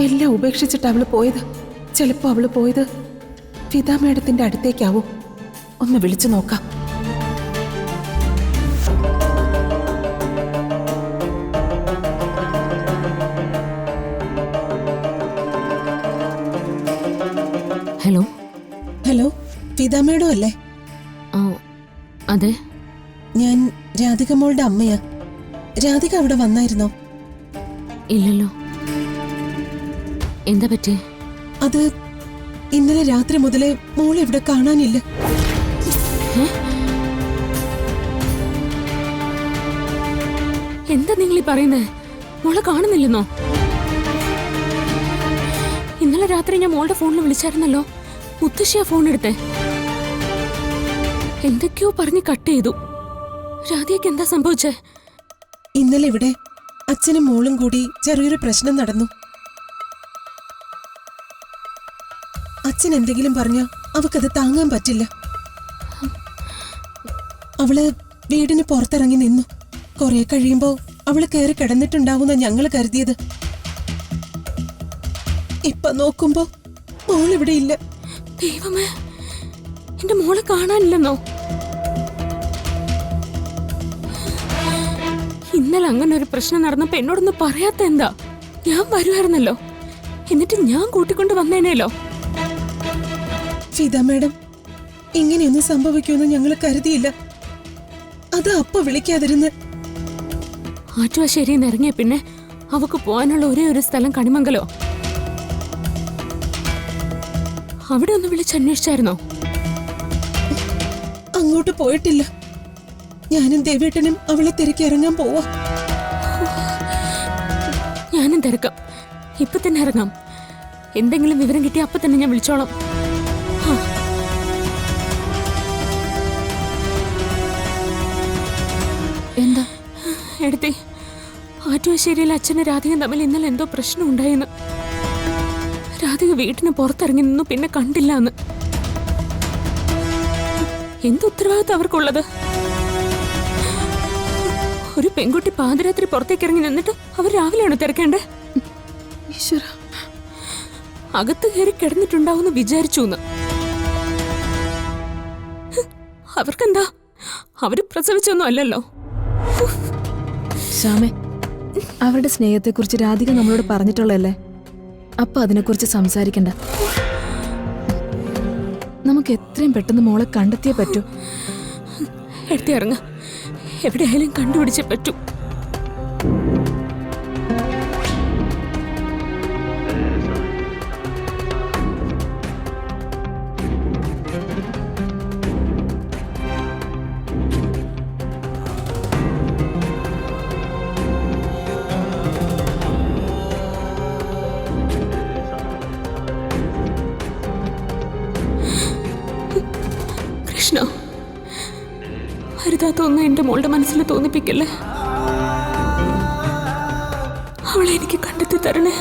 എല്ലാം ഉപേക്ഷിച്ചിട്ട് അവള് പോയത്. ചിലപ്പോ അവള് പോയത് ഫിദ മേഡത്തിന്റെ അടുത്തേക്കാവോ? ഒന്ന് വിളിച്ചു നോക്കാം. ഹലോ ഹലോ, ഫിദ മേഡം അല്ലേ? ആ അതെ, ഞാൻ രാധിക മോളുടെ അമ്മയാ. രാധിക അവിടെ വന്നായിരുന്നോ? ഇല്ലല്ലോ. എന്താ പറ്റി? അത് ഇന്നലെ രാത്രി മുതലേ മോളെ ഇവിടെ കാണാനില്ല. എന്താ നിങ്ങൾ ഈ പറയുന്നേ? മോളെ കാണുന്നില്ലെന്നോ? ഇന്നലെ രാത്രി ഞാൻ മോളുടെ ഫോണിൽ വിളിച്ചായിരുന്നല്ലോ. മുത്തശ്ശിയാ ഫോൺ എടുത്തേ. എന്തൊക്കെയോ പറഞ്ഞ് കട്ട് ചെയ്തു. രാധികയ്ക്ക് എന്താ സംഭവിച്ചേ? ഇന്നലെ ഇവിടെ അച്ഛനും മോളും കൂടി ചെറിയൊരു പ്രശ്നം നടന്നു. അച്ഛൻ എന്തെങ്കിലും പറഞ്ഞാ അവക്കത് താങ്ങാൻ പറ്റില്ല. അവള് വീടിന് പുറത്തിറങ്ങി നിന്നു. കുറെ കഴിയുമ്പോ അവള് കയറി കിടന്നിട്ടുണ്ടാവുന്ന ഞങ്ങള് കരുതിയത്. ഇപ്പൊ നോക്കുമ്പോ മോളിവിടെ ഇല്ല. ദൈവമേ, എന്റെ മോളെ കാണാനില്ലെന്നോ? ഇന്നലെ അങ്ങനെ ഒരു പ്രശ്നം നടന്നപ്പോ എന്നോടൊന്ന് പറയാത്ത എന്താ? ഞാൻ വരുമായിരുന്നല്ലോ. എന്നിട്ട് ഞാൻ കൂട്ടിക്കൊണ്ട് വന്നേനേലോ. ഫിദ മേഡം, ഇങ്ങനെയൊന്നും സംഭവിക്കുമെന്ന് ഞങ്ങൾ കരുതിയില്ല. അത് അപ്പ വിളിക്കാതിരുന്ന്. ആറ്റുവാശ്ശേരിയിൽ നിന്ന് ഇറങ്ങിയ പിന്നെ അവക്ക് പോകാനുള്ള ഒരേ ഒരു സ്ഥലം കണിമംഗലോ. അവിടെ ഒന്ന് വിളിച്ചന്വേഷിച്ചായിരുന്നോ? അങ്ങോട്ട് പോയിട്ടില്ല. ഞാനും ദേവേട്ടനും അവളെ തിരക്കി ഇറങ്ങാൻ പോവാ. ഞാനും തിരക്കാം. ഇപ്പൊ തന്നെ ഇറങ്ങാം. എന്തെങ്കിലും വിവരം കിട്ടിയ അപ്പൊ തന്നെ ഞാൻ വിളിച്ചോളാം. എന്താ എടുത്തേ, ആറ്റുവാശ്ശേരിയിൽ അച്ഛനും രാധികയും തമ്മിൽ ഇന്നലെ എന്തോ പ്രശ്നം ഉണ്ടായെന്ന്. രാധിക വീട്ടിന് പുറത്തിറങ്ങി നിന്നു, പിന്നെ കണ്ടില്ല എന്ന്. എന്ത് ഉത്തരവാദിത്തം അവർക്കുള്ളത്? ഒരു പെൺകുട്ടി പാതിരാത്രി പുറത്തേക്ക് ഇറങ്ങി നിന്നിട്ട് അവർ രാവിലെയാണ് തിരക്കേണ്ടേ? ഈശ്വര, അകത്ത് കയറി കിടന്നിട്ടുണ്ടാവുമെന്ന് വിചാരിച്ചു എന്ന്. അവർക്കെന്താ? അവര് പ്രസവിച്ചൊന്നും അല്ലല്ലോ. ശ്യാമേ, അവരുടെ സ്നേഹത്തെക്കുറിച്ച് രാധിക നമ്മളോട് പറഞ്ഞിട്ടുള്ളതല്ലേ? അപ്പൊ അതിനെക്കുറിച്ച് സംസാരിക്കണ്ട. നമുക്ക് എത്രയും പെട്ടെന്ന് മോളെ കണ്ടെത്തിയേ പറ്റൂ. എടുത്തി ഇറങ്ങ, എവിടെയായാലും കണ്ടുപിടിച്ചേ പറ്റൂ. കൃഷ്ണ, ഹരിതാത്തൊന്നും എന്റെ മോളുടെ മനസ്സിൽ തോന്നിപ്പിക്കല്ലേ. അവളെ എനിക്ക് കണ്ടെത്തി തരണേ.